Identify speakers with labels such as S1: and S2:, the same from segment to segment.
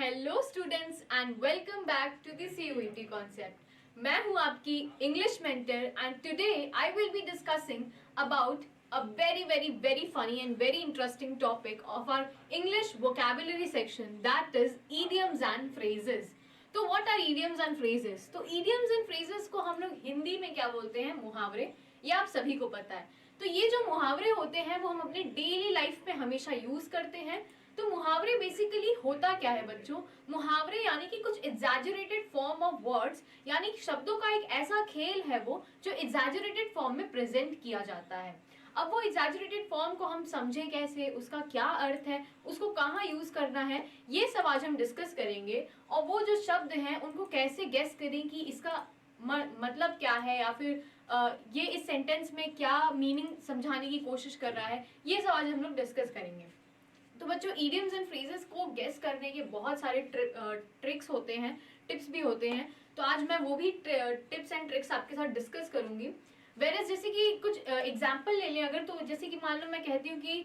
S1: Hello students and welcome back to the CUET concept. मैं हूं आपकी English mentor and today I will be discussing about a very funny and very interesting topic of our English vocabulary section, that is idioms and phrases. तो what are idioms and phrases? तो idioms and phrases को हम लोग हिंदी में क्या बोलते हैं? मुहावरे। ये आप सभी को पता है। तो ये जो मुहावरे होते हैं वो हम अपने डेली लाइफ में हमेशा यूज करते हैं। तो मुहावरे बेसिकली होता क्या है बच्चों? मुहावरे यानी कि कुछ एग्जैजरेटेड फॉर्म ऑफ वर्ड्स, यानी शब्दों का एक ऐसा खेल है वो जो एग्जैजरेटेड फॉर्म में प्रेजेंट किया जाता है। अब वो एग्जैजरेटेड फॉर्म को हम समझे कैसे, उसका क्या अर्थ है, उसको कहाँ यूज करना है, ये सब आज हम डिस्कस करेंगे। और वो जो शब्द हैं उनको कैसे गेस करें कि इसका मतलब क्या है, या फिर ये इस सेंटेंस में क्या मीनिंग समझाने की कोशिश कर रहा है, ये सब आज हम लोग डिस्कस करेंगे। तो बच्चों, इडियम्स एंड फ्रेजेस को गेस करने के बहुत सारे ट्रिक्स होते हैं, टिप्स भी होते हैं। तो आज मैं वो भी टिप्स एंड ट्रिक्स आपके साथ डिस्कस करूंगी। वेरएस जैसे कि कुछ एग्जांपल ले लें अगर, तो जैसे कि मान लो मैं कहती हूँ कि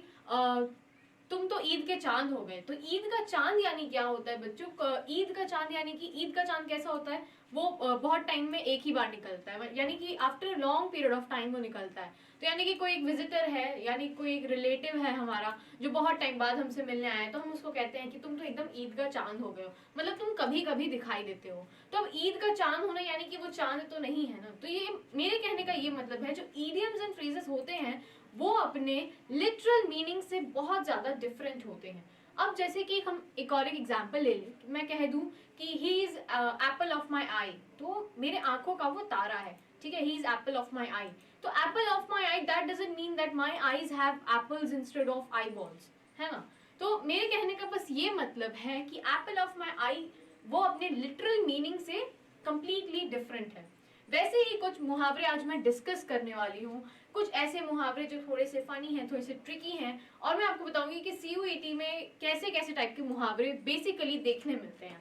S1: तुम तो ईद के चांद हो गए। तो ईद का चांद यानी क्या होता है बच्चों? ईद का चांद यानी कि ईद का चांद कैसा होता है? वो बहुत टाइम में एक ही बार निकलता है, यानी कि after long period of time वो निकलता है। तो यानी कि कोई एक विजिटर है, यानी कोई एक रिलेटिव है हमारा जो बहुत टाइम बाद हमसे मिलने आया है, तो हम उसको कहते हैं कि तुम तो एकदम ईद का चांद हो गए हो, मतलब तुम कभी कभी दिखाई देते हो। तो अब ईद का चांद होना यानी कि वो चांद तो नहीं है ना। तो ये मेरे कहने का ये मतलब है, जो इडियम्स एंड फ्रेजेस होते हैं वो अपने लिटरल मीनिंग से बहुत ज्यादा डिफरेंट होते हैं। अब जैसे कि हम एक और एग्जांपल ले लें, मैं कह दूं कि he is apple of my eye, तो मेरे आंखों का वो तारा है, ठीक है। He is apple of my eye. तो apple of my eye, that doesn't mean that my eyes have apples instead of eye balls, है ना। तो मेरे कहने का बस ये मतलब है कि एप्पल ऑफ माई आई वो अपने लिटरल मीनिंग से कंप्लीटली डिफरेंट है। वैसे ही कुछ मुहावरे आज मैं डिस्कस करने वाली हूँ, कुछ ऐसे मुहावरे जो थोड़े से फनी हैं, थोड़े से ट्रिकी हैं, और मैं आपको बताऊंगी कि CUET में कैसे कैसे टाइप के मुहावरे बेसिकली देखने मिलते हैं।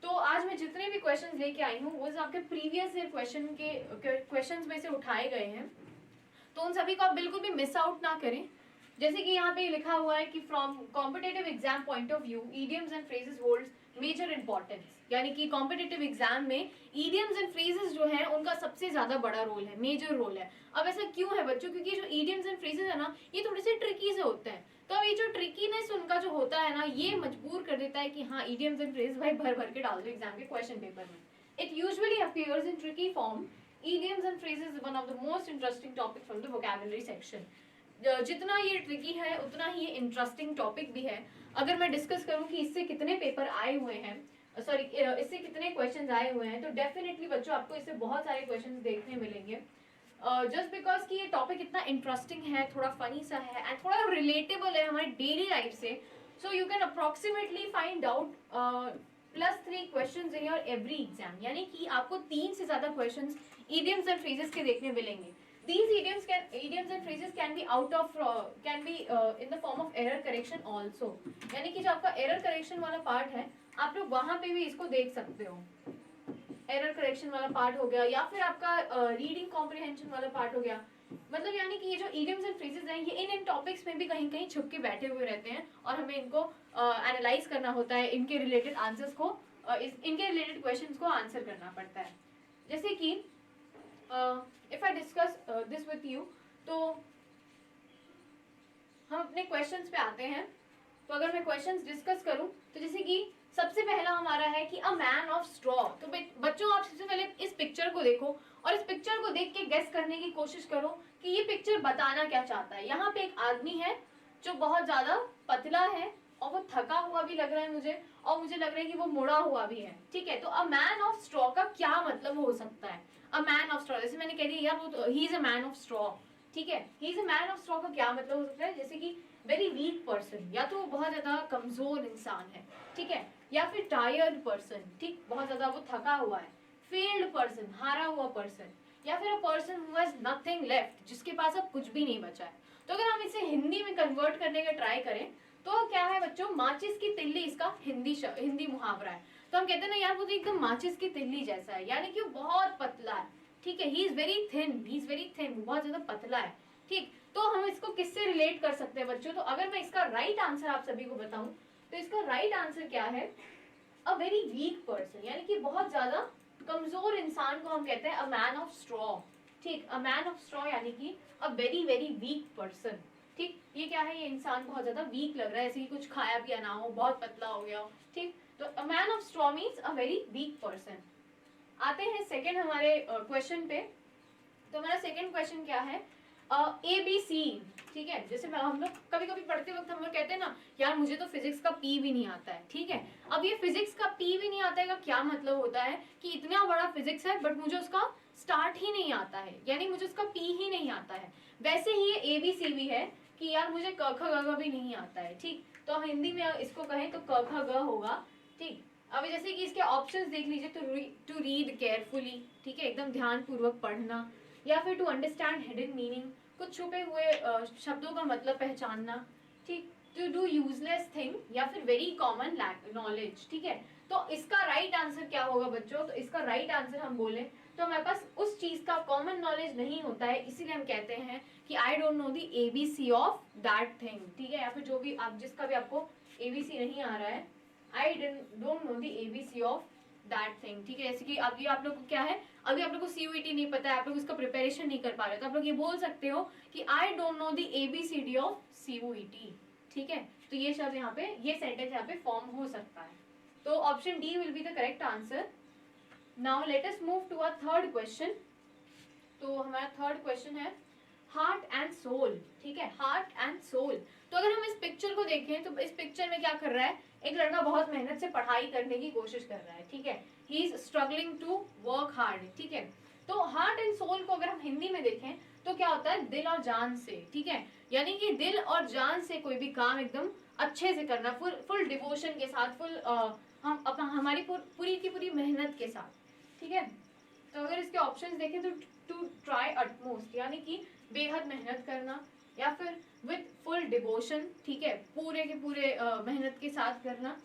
S1: तो आज मैं जितने भी क्वेश्चंस लेके आई हूँ वो आपके प्रीवियस ईयर क्वेश्चंस में से उठाए गए हैं, तो उन सभी को आप बिल्कुल भी मिस आउट ना करें। जैसे कि यहाँ पे लिखा हुआ है कि from competitive exam point of view idioms and phrases holds major importance, यानी कि कॉम्पिटेटिव एग्जाम में इडियम्स एंड फ्रेजेस जो है उनका सबसे ज्यादा बड़ा रोल है, मेजर रोल है। अब ऐसा क्यों है बच्चों? क्योंकि जो इडियम्स एंड फ्रेजेस है ना, ये थोड़े से ट्रिकी से होते हैं। तो अब ये जो ट्रिकीनेस उनका जो होता है ना, ये मजबूर कर देता है कि हाँ, इडियम्स एंड फ्रेजेस भाई भर भर के डाल दो एग्जाम के क्वेश्चन पेपर में। It usually appears in tricky form. Idioms and phrases is one of the most interesting topic from the vocabulary section. जितना ये ट्रिकी है उतना ही ये इंटरेस्टिंग टॉपिक भी है। अगर मैं डिस्कस करूं कि इससे कितने पेपर आए हुए हैं, सॉरी इससे कितने क्वेश्चंस आए हुए हैं, तो डेफिनेटली बच्चों आपको इससे बहुत सारे क्वेश्चंस देखने मिलेंगे। जस्ट बिकॉज कि ये टॉपिक इतना इंटरेस्टिंग है, थोड़ा फनी सा है एंड थोड़ा रिलेटेबल है हमारी डेली लाइफ से। So you can approximately find out +3 questions in your every exam, यानी कि आपको 3 से ज्यादा क्वेश्चंस idioms and phrases के देखने मिलेंगे। These idioms and phrases can be in the form of error correction also, यानी कि जो आपका error correction वाला पार्ट है, आप लोग वहां पे भी इसको देख सकते हो। error correction वाला पार्ट हो गया, या फिर आपका रीडिंग कॉम्प्रिहेंशन वाला पार्ट हो गया। मतलब यानी कि ये जो idioms and phrases हैं, ये इन टॉपिक्स में भी कहीं कहीं छुप के बैठे हुए रहते हैं, और हमें इनको एनालाइज करना होता है, इनके रिलेटेड आंसर्स को, इनके रिलेटेड क्वेश्चंस को आंसर करना पड़ता है। जैसे कि if I discuss this with you, तो हम अपने क्वेश्चंस पे आते हैं। तो अगर मैं क्वेश्चंस डिस्कस करूं, तो जैसे कि सबसे पहला हमारा है कि अ मैन ऑफ स्ट्रॉ। तो बच्चों, आप सबसे पहले इस पिक्चर को देखो और इस पिक्चर को देख के गेस करने की कोशिश करो कि ये पिक्चर बताना क्या चाहता है। यहाँ पे एक आदमी है जो बहुत ज्यादा पतला है और वो थका हुआ भी लग रहा है मुझे, और मुझे लग रहा है कि वो मुड़ा हुआ भी है, ठीक है। तो अ मैन ऑफ स्ट्रॉ का क्या मतलब हो सकता है? अ मैन ऑफ स्ट्रॉ, जैसे मैंने कह दिया यार वो he is a man of straw, ठीक है। He is a man of straw का क्या मतलब हो सकता है? जैसे कि वेरी वीक पर्सन, या तो वो बहुत ज्यादा कमजोर इंसान है, ठीक है, या फिर टायर्ड पर्सन, ठीक, बहुत ज्यादा वो थका हुआ है। फेल्ड पर्सन, हारा हुआ पर्सन, या फिर a person who has nothing left, जिसके पास अब कुछ भी नहीं बचा है। तो अगर हम इसे हिंदी में कन्वर्ट करने का ट्राई करें, तो क्या है बच्चों? माचिस की तिल्ली इसका हिंदी मुहावरा है। तो हम कहते हैं ना यार वो तो एकदम माचिस की तिल्ली जैसा है, यानी कि वो बहुत पतला है, ठीक है। ही इज वेरी थिन, वो बहुत ज्यादा पतला है, ठीक। तो हम इसको किससे रिलेट कर सकते हैं बच्चों? तो अगर मैं इसका राइट आंसर आप सभी को बताऊं, तो इसका राइट आंसर क्या है? अ वेरी वीक पर्सन, यानी कि बहुत ज्यादा कमजोर इंसान को हम कहते हैं अ मैन ऑफ स्ट्रॉ। ठीक, अ मैन ऑफ स्ट्रॉ यानी कि a very very weak person. ठीक, ये क्या है, ये इंसान बहुत ज्यादा वीक लग रहा है, ऐसे कि कुछ खाया पिया ना हो, बहुत पतला हो गया हो। ठीक, तो a man of straw means a very weak person. आते हैं सेकेंड हमारे क्वेश्चन पे। तो हमारा सेकेंड क्वेश्चन क्या है, ए बी सी। ठीक है, जैसे हम लोग कभी कभी पढ़ते वक्त हम लोग कहते हैं ना, यार मुझे तो फिजिक्स का पी भी नहीं आता है। ठीक है, अब ये फिजिक्स का पी भी नहीं आता है का क्या मतलब होता है कि इतना बड़ा फिजिक्स है बट मुझे उसका स्टार्ट ही नहीं आता है, यानी मुझे उसका पी ही नहीं आता है। वैसे ही ये ए बी सी भी है कि यार मुझे क ख ग घ भी नहीं आता है। ठीक, तो हम हिंदी में इसको कहें तो क ख ग होगा। ठीक, अब जैसे कि इसके ऑप्शंस देख लीजिए, तो टू रीड केयरफुली, ठीक है, एकदम ध्यान पूर्वक पढ़ना, या फिर टू अंडरस्टैंड हिडन मीनिंग, कुछ छुपे हुए शब्दों का मतलब पहचानना। ठीक, टू डू यूजलेस थिंग, या फिर वेरी कॉमन नॉलेज। ठीक है, तो इसका राइट आंसर क्या होगा बच्चों, तो इसका राइट आंसर हम बोले तो हमारे पास उस चीज का कॉमन नॉलेज नहीं होता है, इसीलिए हम कहते हैं कि I don't know the ABC of that thing. ठीक है, या फिर जो भी आप जिसका भी आपको एबीसी नहीं आ रहा है, आई don't know the ABC of that thing. ठीक है, जैसे कि अभी आप लोग को क्या है, अभी आप लोग को सीयूईटी नहीं पता है, आप लोग इसका प्रिपरेशन नहीं कर पा रहे, तो आप लोग ये बोल सकते हो कि I don't know the ABCD of CUET. ठीक है, तो ये शब्द यहाँ पे, ये सेंटेंस यहाँ पे फॉर्म हो सकता है। तो option D will be the correct answer. Now let us move to our third question. तो हमारा थर्ड क्वेश्चन है हार्ट एंड सोल। ठीक है, हार्ट एंड सोल। तो अगर हम इस पिक्चर को देखें तो इस पिक्चर में क्या कर रहा है, एक लड़का बहुत मेहनत से पढ़ाई करने की कोशिश कर रहा है। ठीक है, he is struggling to work hard. ठीक है, तो हार्ट एंड सोल को अगर हम हिंदी में देखें तो क्या होता है, दिल और जान से। ठीक है, यानी कि दिल और जान से कोई भी काम एकदम अच्छे से करना, फुल डिवोशन के साथ, फुल हम अपना हमारी पूरी की पूरी मेहनत के साथ। ठीक है, तो अगर इसके ऑप्शंस देखें तो टू ट्राई अटमोस्ट, यानी कि बेहद मेहनत करना, या फिर विथ फुल डिवोशन। ठीक है, पूरे के पूरे मेहनत के साथ करना,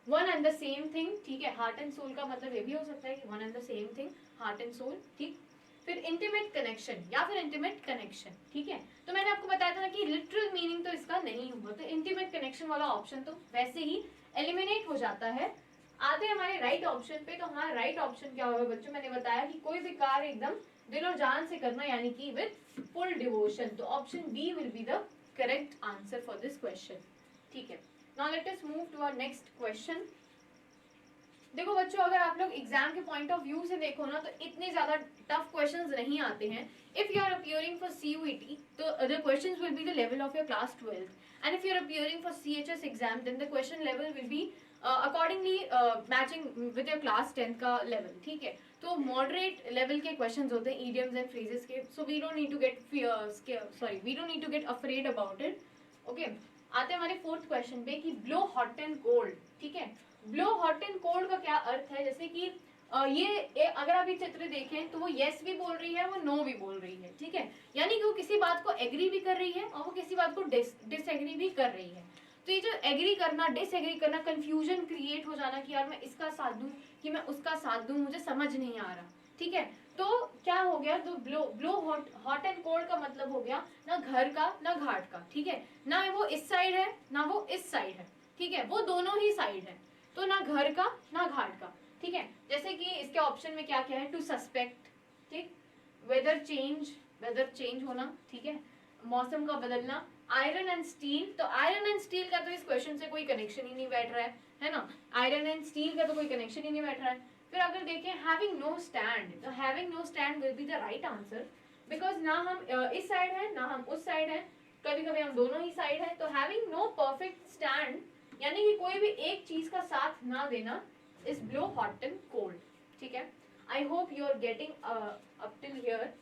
S1: one and the same thing. ठीक है, हार्ट एंड सोल का मतलब ये भी हो सकता है कि one and the same thing, heart and soul. ठीक, फिर इंटीमेट कनेक्शन या फिर इंटीमेट कनेक्शन। ठीक है, तो मैंने आपको बताया था ना कि लिटरल मीनिंग तो इसका नहीं हुआ, तो इंटीमेट कनेक्शन वाला ऑप्शन तो वैसे ही एलिमिनेट हो जाता है। आते हैं हमारे राइट ऑप्शन पे। तो हमारा राइट ऑप्शन क्या होगा बच्चों, मैंने बताया कि कोई भी कार्य एकदम दिल और जान से करना, यानी कि विद फुल डिवोशन। तो option B will be the correct answer for this question. ठीक है, now let us move to our next question. देखो बच्चों, अगर आप लोग एग्जाम के पॉइंट ऑफ व्यू से देखो ना, तो इतने ज्यादा टफ क्वेश्चंस नहीं आते हैं। If you are appearing for CUET तो the questions will be the level of your class 12th, and if you are appearing for CHS exam then the question level will be accordingly matching with your class 10th का level. ठीक है, तो moderate level के questions होते हैं idioms and phrases के, so we don't need to get we don't need to get afraid about it. Okay, आते हैं हमारे फोर्थ क्वेश्चन पे कि ब्लो हॉट एंड कोल्ड। ठीक है, ब्लो हॉट एंड कोल्ड का क्या अर्थ है, जैसे कि अगर आप ये चित्र देखें तो वो यस भी बोल रही है, वो नो भी बोल रही है। ठीक है, यानी कि वो किसी बात को एग्री भी कर रही है और वो किसी बात को डिसएग्री भी कर रही है। तो ये जो एग्री करना, डिसएग्री करना, कंफ्यूजन क्रिएट हो जाना कि यार मैं इसका साथ दूं कि मैं उसका साथ दूं, मुझे समझ नहीं आ रहा। ठीक है, तो क्या हो गया, तो ब्लो हॉट एंड कोल्ड का मतलब हो गया ना घर का ना घाट का। ठीक है, ना वो इस साइड है ना वो इस साइड है। ठीक है, वो दोनों ही साइड है, तो ना घर का ना घाट का। ठीक है, जैसे कि इसके ऑप्शन में क्या क्या है, टू सस्पेक्ट। ठीक, वेदर चेंज होना। ठीक है, मौसम का बदलना, आयरन एंड स्टील। तो आयरन एंड स्टील का तो इस क्वेश्चन से कोई कनेक्शन ही नहीं बैठ रहा है ना, आयरन एंड स्टील का तो कोई कनेक्शन ही नहीं बैठ रहा है। फिर अगर देखें हैविंग नो स्टैंड, तो having know stand will be the right answer, because ना हम इस साइड है ना हम उस साइड है, कभी कभी हम दोनों ही साइड है। तो हैविंग नो परफेक्ट स्टैंड, यानी कि कोई भी एक चीज का साथ ना देना, is blow hot and cold. ठीक है, I hope you are getting up till here.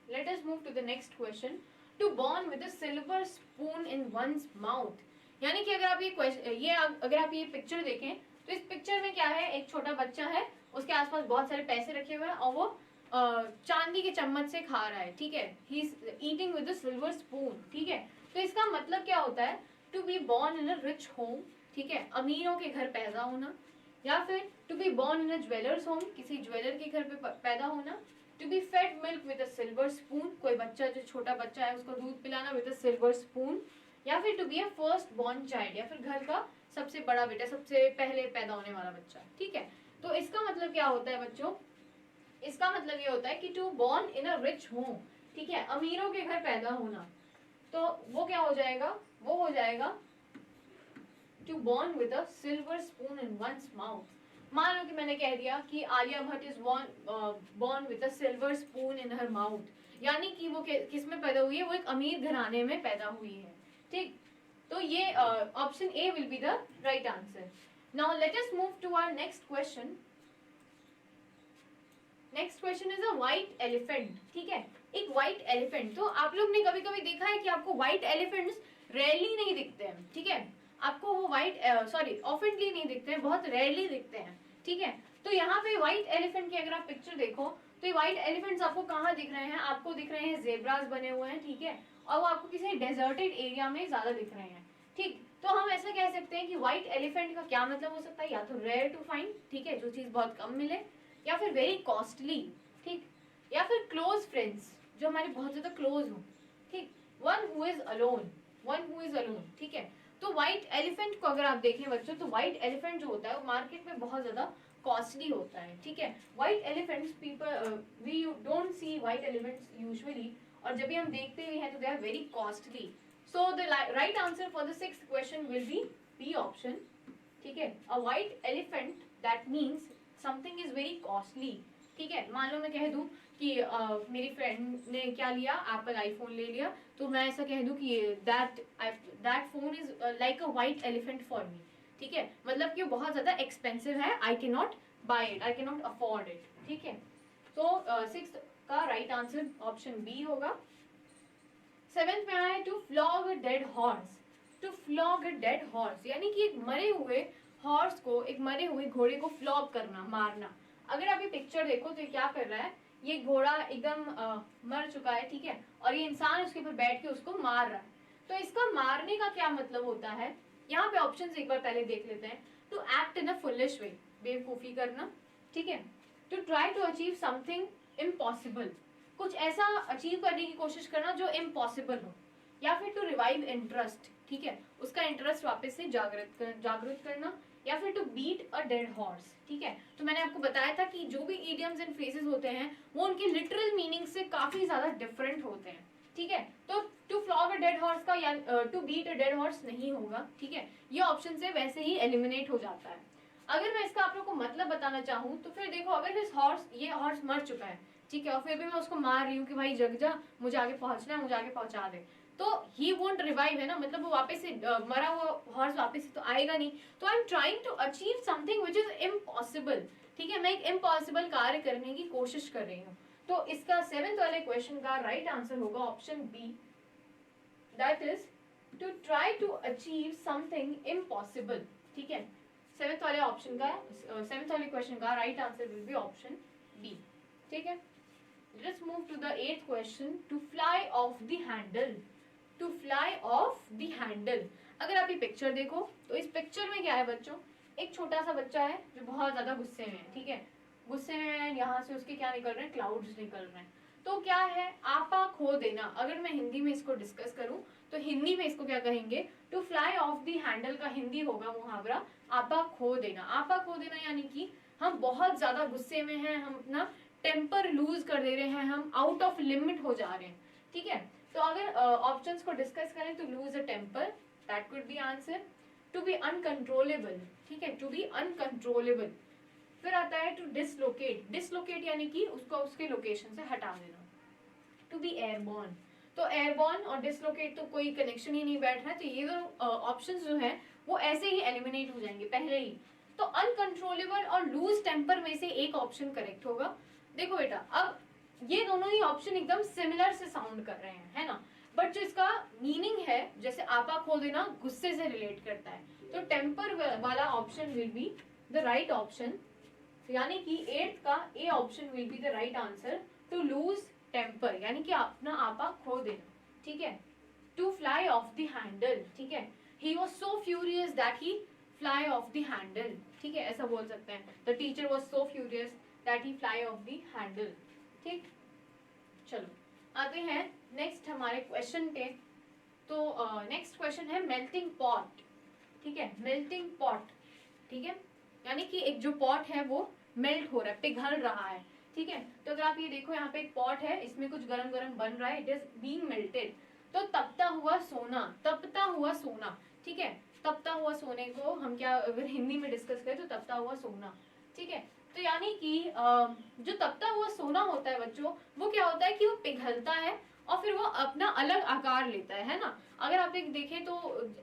S1: Let us move to the next question. To born with a silver spoon in one's mouth, यानी कि अगर आप अगर आप ये पिक्चर देखें तो इस पिक्चर में क्या है, एक छोटा बच्चा है, उसके आसपास बहुत सारे पैसे रखे हुए हैं और वो चांदी के चम्मच से खा रहा है। ठीक है, he is eating with a silver spoon. ठीक है, तो इसका मतलब क्या होता है, to be born in a rich home. ठीक है, अमीरों के घर पैदा होना, या फिर to be born in a jewellers home, किसी ज्वेलर के घर पे पैदा होना। To be fed milk with a silver spoon, कोई बच्चा जो छोटा बच्चा है उसको दूध पिलाना विद अ सिल्वर स्पून। या फिर to be a first born child, या फिर घर का सबसे बड़ा बेटा, सबसे पहले पैदा होने वाला बच्चा, ठीक है। तो इसका मतलब क्या होता है बच्चों, इसका मतलब ये होता है कि to born in a rich home, ठीक है, अमीरों के घर पैदा होना। तो वो क्या हो जाएगा, वो हो जाएगा to born with a silver spoon in one's mouth. मान लो कि मैंने कह दिया कि Alia Bhatt is born with a silver spoon in her mouth, यानी कि वो किस में पैदा हुई है, वो एक अमीर घराने में पैदा हुई है, ठीक। तो ये option A will be the right answer. Now let us move to our next question. Next question is a white elephant, ठीक है। एक व्हाइट एलिफेंट, तो आप लोग ने कभी कभी देखा है कि आपको व्हाइट एलिफेंट्स रेयरली नहीं दिखते हैं, ठीक है। आपको वो व्हाइट सॉरी ऑफेंटली नहीं दिखते हैं, बहुत रेयरली दिखते हैं, ठीक है। तो यहाँ पे व्हाइट एलिफेंट की अगर आप पिक्चर देखो तो ये व्हाइट एलिफेंट्स आपको कहाँ दिख रहे हैं, आपको दिख रहे हैं जेब्रास बने हुए हैं, ठीक है, और वो आपको किसी डेजर्टेड एरिया में ज्यादा दिख रहे हैं, ठीक। तो हम ऐसा कह सकते हैं कि व्हाइट एलिफेंट का क्या मतलब हो सकता है, या तो रेयर टू फाइंड, ठीक है, जो चीज बहुत कम मिले, या फिर वेरी कॉस्टली, ठीक, या फिर क्लोज फ्रेंड्स, जो हमारे बहुत ज्यादा क्लोज हो, ठीक, one who is alone, one who is alone, ठीक है। तो व्हाइट एलिफेंट को अगर आप देखें बच्चों, तो व्हाइट एलिफेंट जो होता है वो मार्केट में बहुत ज्यादा कॉस्टली होता है, ठीक है। White elephants people we don't see white elephants usually, और जब भी हम देखते भी हैं तो they are very costly. So the right answer for the sixth question will be B option, ठीक है। A white elephant that means something is very costly, ठीक है। मान लो मैं कह दूं कि मेरी फ्रेंड ने क्या लिया, एप्पल आईफोन ले लिया, तो मैं ऐसा कह दूं कि that phone is like a white elephant for me, ठीक है, मतलब कि वो बहुत ज्यादा एक्सपेंसिव है, I can not buy it, I can not afford it, ठीक है। तो सिक्स्थ का राइट आंसर ऑप्शन बी होगा। सेवेंथ में आया है to flog a dead horse. To flog a dead horse यानी कि एक मरे हुए हॉर्स को, एक मरे हुए घोड़े को फ्लॉग करना, मारना। अगर आप ये पिक्चर देखो तो ये क्या कर रहा है, ये घोड़ा एकदम मर चुका है, ठीक है, और ये इंसान उसके ऊपर बैठ के उसको मार रहा है। तो इसका मारने का क्या मतलब होता है, यहाँ पे ऑप्शन एक बार पहले देख लेते हैं। To act in a foolish way, बेवकूफी करना, ठीक है। To try to achieve something impossible, कुछ ऐसा अचीव करने की कोशिश करना जो इम्पॉसिबल हो, या फिर टू रिवाइव इंटरेस्ट, ठीक है, उसका इंटरेस्ट वापस से जागृत करना, या फिर to beat a dead horse, ठीक है। तो मैंने आपको बताया था कि जो भी इडियम्स एंड फ्रेजेस होते हैं वो उनके लिटरल मीनिंग से काफी ज्यादा डिफरेंट होते हैं, ठीक है। तो to flog a dead horse का या to beat a dead horse नहीं होगा, ठीक है, ये ऑप्शन से वैसे ही एलिमिनेट हो जाता है। अगर मैं इसका आप लोग को मतलब बताना चाहूँ तो फिर देखो, अगर ये हॉर्स मर चुका है, ठीक है, और फिर भी मैं उसको मार रही हूँ कि भाई जग जा, मुझे आगे पहुंचना है, मुझे आगे पहुंचा दे, तो ही वोंट रिवाइव, है ना, मतलब वो वापस से मरा हुआ हॉर्स वापस से तो आएगा नहीं। तो I am trying to achieve something which is impossible, ठीक है, मैं एक इम्पॉसिबल कार्य करने की कोशिश कर रही हूँ। तो इसका सेवेंथ वाले क्वेश्चन का राइट आंसर होगा option B, that is to try to achieve something impossible, ठीक है। सेवेंथ वाले ऑप्शन का, सेवेंथ वाले क्वेश्चन का right answer will be option B, ठीक है। Let's move to the eighth question. To fly off the handle. To fly off the handle. अगर आप ये पिक्चर देखो तो इस पिक्चर में क्या है बच्चों, एक छोटा सा बच्चा है जो बहुत ज्यादा गुस्से में है, ठीक है, गुस्से में है, यहाँ से उसके क्या निकल रहे हैं, क्लाउड्स निकल रहे हैं। तो क्या है, आपा खो देना। अगर मैं हिंदी में इसको डिस्कस करूं तो हिंदी में इसको क्या कहेंगे, to fly off the handle का हिंदी होगा मुहावरा आपा खो देना। आपा खो देना यानी कि हम बहुत ज्यादा गुस्से में हैं, हम अपना टेम्पर लूज कर दे रहे हैं, हम आउट ऑफ लिमिट हो जा रहे हैं, ठीक है। तो अगर ऑप्शंस को डिस्कस करें तो lose a temper, that could be answer. To be uncontrollable, ठीक है, टू बी अनकंट्रोलेबल। फिर आता है टू डिसलोकेट। डिसलोकेट यानी कि उसको उसके लोकेशन से हटा देना। टू बी एयरबॉर्न, तो एयरबॉर्न और डिसलोकेट तो कोई कनेक्शन ही नहीं बैठ रहा है, तो ये दो ऑप्शंस जो है वो ऐसे ही एलिमिनेट हो जाएंगे पहले ही। तो अनकंट्रोलेबल और लूज टेम्पर में से एक ऑप्शन करेक्ट होगा। देखो बेटा, अब ये दोनों ही ऑप्शन एकदम सिमिलर से साउंड कर रहे हैं, है ना, बट जो इसका मीनिंग है, जैसे आपा खो देना गुस्से से रिलेट करता है, तो टेम्पर वाला option will be the right option, यानी कि एट्थ का A option will be the right answer. To lose temper यानी कि अपना आपा खो देना, ठीक है। To fly off the handle, ठीक है, he was so furious that he fly off the handle, ठीक है, ऐसा बोल सकते हैं। The teacher was so furious that he fly off the handle, ठीक। चलो आते हैं नेक्स्ट हमारे क्वेश्चन पे। तो नेक्स्ट क्वेश्चन है मेल्टिंग पॉट, ठीक है, मेल्टिंग पॉट, ठीक है, यानी कि एक जो पॉट है वो मेल्ट हो रहा है, पिघल रहा है, ठीक है। तो अगर आप ये देखो यहाँ पे एक पॉट है, इसमें कुछ गरम गरम बन रहा है, इट इज बीइंग मेल्टेड। तो तपता हुआ सोना, तपता हुआ सोना, ठीक है, तपता हुआ सोने को हम क्या अगर हिंदी में डिस्कस करें तो तपता हुआ सोना, ठीक है। तो यानी कि जो तपता हुआ सोना होता है बच्चों, वो क्या होता है कि वो पिघलता है और फिर वो अपना अलग आकार लेता है ना। अगर आप एक देखें तो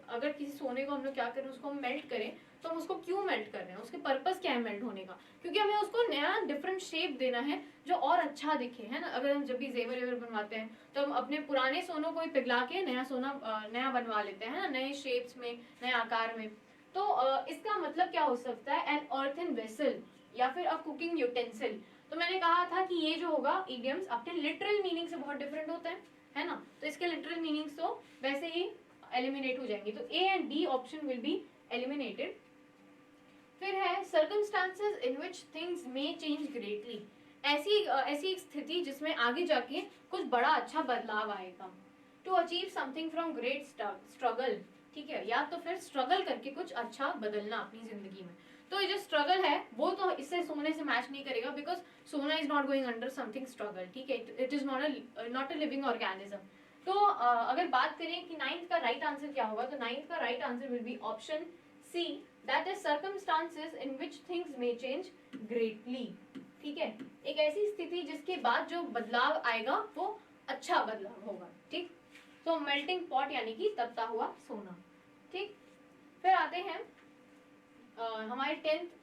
S1: अगर किसी सोने को हम लोग क्या करें, उसको हम मेल्ट करें, तो हम उसको क्यों मेल्ट कर रहे हैं, उसके पर्पस क्या है मेल्ट होने का, क्योंकि हमें उसको नया डिफरेंट शेप देना है जो और अच्छा दिखे, है ना। अगर हम जब भी जेवर वेवर बनवाते हैं तो हम अपने पुराने सोनों को ही पिघला के नया सोना नया बनवा लेते हैं ना, नए शेप्स में, नए आकार में। तो इसका मतलब क्या हो सकता है, एन अर्थन वेसल या फिर अ कुकिंग यूटेंसिल। तो मैंने कहा था कि ये जो होगा इडियम्स अपने लिटरल मीनिंग से बहुत डिफरेंट होता है ना। तो इसके लिटरल मीनिंग्स तो वैसे ही एलिमिनेट हो जाएंगे, तो A and D option will be eliminated. फिर है circumstances in which things may change greatly, ऐसी एक स्थिति जिसमें आगे जाके कुछ बड़ा अच्छा बदलाव आएगा। To achieve something from great struggle, ठीक है, या तो फिर स्ट्रगल करके कुछ अच्छा बदलना अपनी जिंदगी में। तो ये जो स्ट्रगल है वो तो इससे सोने से मैच नहीं करेगा, बिकॉज सोना is not going under something struggle, ठीक है, it is not a living organism. तो अगर बात करें कि नाइन्थ का राइट आंसर क्या होगा, तो नाइन्थ का right answer will be option C, that is circumstances in which things may change greatly, ठीक है, एक ऐसी स्थिति जिसके बाद जो बदलाव आएगा वो अच्छा बदलाव होगा, ठीक। तो मेल्टिंग पॉट यानी कि तपता हुआ सोना, ठीक। फिर आते हैं हमारे 10th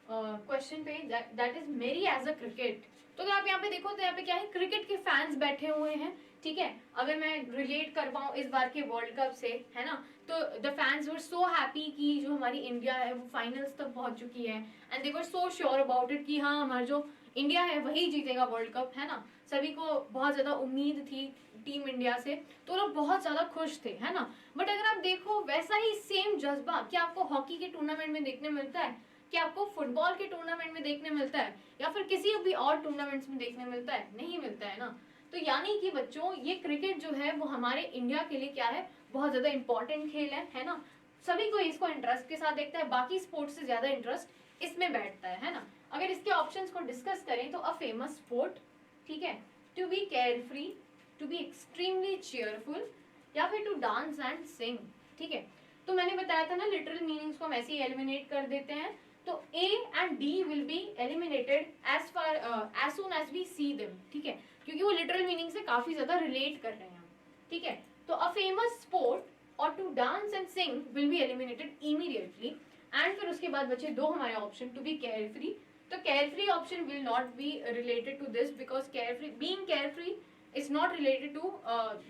S1: क्वेश्चन पे, दैट इज मेरी एज अ क्रिकेट। तो अगर आप यहाँ पे देखो तो यहाँ पे क्या है, क्रिकेट के फैंस बैठे हुए हैं, ठीक है। अगर मैं रिलेट कर पाऊँ इस बार के वर्ल्ड कप से, है ना, तो the fans were so happy कि जो हमारी इंडिया है वो फाइनल्स तक पहुंच चुकी है, and they were so sure about it कि हाँ हमारा जो इंडिया है वही जीतेगा वर्ल्ड कप, है ना। सभी को बहुत ज्यादा उम्मीद थी टीम इंडिया से, तो लोग बहुत ज्यादा खुश थे, है ना। बट अगर आप देखो वैसा ही सेम जज्बा क्या आपको हॉकी के टूर्नामेंट में देखने मिलता है, क्या आपको फुटबॉल के टूर्नामेंट में देखने मिलता है, या फिर किसी भी और टूर्नामेंट्स में देखने मिलता है, नहीं मिलता है ना। तो यानी कि बच्चों ये क्रिकेट जो है वो हमारे इंडिया के लिए क्या है, बहुत ज्यादा इंपॉर्टेंट खेल है ना। सभी को इसको इंटरेस्ट के साथ देखता है, बाकी स्पोर्ट्स से ज्यादा इंटरेस्ट इसमें बैठता है ना। अगर इसके ऑप्शंस को डिस्कस करें तो अ फेमस स्पोर्ट, ठीक है, to be carefree, to be extremely cheerful, या फिर टू डांस एंड सिंग, ठीक है। तो मैंने बताया था ना लिटरल मीनिंग्स को हम ऐसे ही एलिमिनेट कर देते हैं, तो A and D will be eliminated as soon as we see them, ठीक है, क्योंकि वो लिटरल मीनिंग से काफी ज्यादा रिलेट कर रहे हैं, ठीक है। तो अ फेमस स्पोर्ट और to dance and sing will be eliminated immediately, and फिर उसके बाद बचे दो हमारे option, to be carefree. तो carefree option will not be related to this, because carefree, being carefree is not related to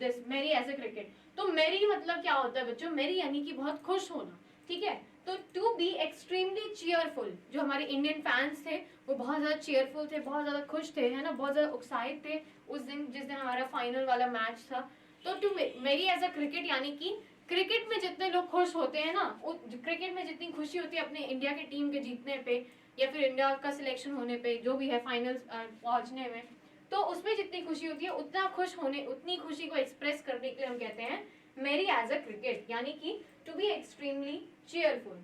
S1: this merry as a cricket. तो merry मतलब क्या होता है बच्चों, मेरी यानी कि बहुत खुश होना, ठीक है। तो टू बी एक्सट्रीमली चीयरफुल, जो हमारे इंडियन फैंस थे वो बहुत ज्यादा चीयरफुल थे, बहुत ज्यादा खुश थे, है ना, बहुत ज्यादा उत्साहित थे उस दिन जिस दिन हमारा फाइनल वाला मैच था। तो टू मेरी एज अ क्रिकेट यानी कि क्रिकेट में जितने लोग खुश होते हैं ना, क्रिकेट में जितनी खुशी होती है अपने इंडिया की टीम के जीतने पे या फिर इंडिया का सिलेक्शन होने पे, जो भी है फाइनल पहुंचने में, तो उसमें जितनी खुशी होती है उतना खुश होने, उतनी खुशी को एक्सप्रेस करने के लिए हम कहते हैं मेरी एज अ क्रिकेट, यानी कि टू बी एक्सट्रीमली चीयरफुल।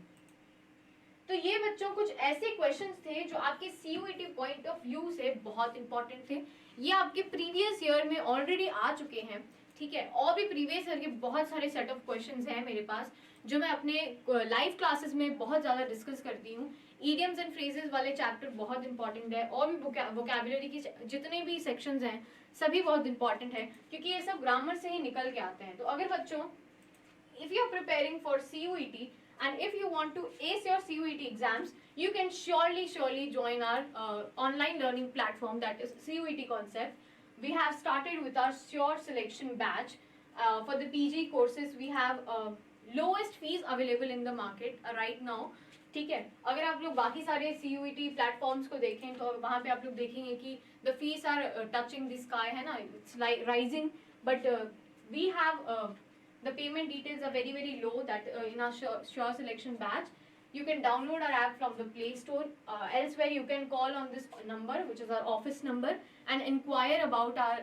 S1: तो ये बच्चों कुछ ऐसे क्वेश्चंस थे जो आपके सीयूईटी पॉइंट ऑफ व्यू से बहुत इंपॉर्टेंट थे। ये आपके प्रीवियस ईयर में ऑलरेडी आ चुके हैं, ठीक है, और भी प्रीवियस ईयर के बहुत सारे सेट ऑफ क्वेश्चंस हैं मेरे पास जो मैं अपने लाइव क्लासेस में बहुत ज्यादा डिस्कस करती हूँ। इडियम्स एंड फ्रेजेस वाले चैप्टर बहुत इंपॉर्टेंट है, और भी वोकैबुलरी की जितने भी सेक्शंस हैं सभी बहुत इंपॉर्टेंट है, क्योंकि ये सब ग्रामर से ही निकल के आते हैं। तो अगर बच्चों if you are preparing for CUET and if you want to ace your CUET exams, you can surely join our online learning platform, that is CUET Concept. We have started with our sure selection batch. For the PG courses we have lowest fees available in the market right now, ठीक है। अगर आप लोग बाकी सारे CUET platforms को देखें तो वहाँ पे आप लोग देखेंगे कि the fees are touching the sky, है ना, it's like rising, but we have the payment details are very low, that in our sure selection batch. You can download our app from the Play Store. Elsewhere you can call on this number, which is our office number, and inquire about our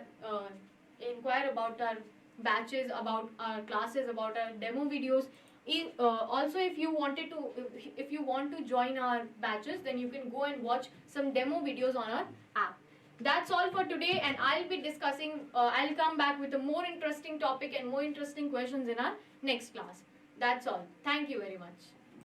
S1: batches, about our classes, about our demo videos, Also, if you wanted to, if you want to join our batches, then you can go and watch some demo videos on our app. That's all for today, and I'll be discussing. I'll come back with a more interesting topic and more interesting questions in our next class. That's all. Thank you very much.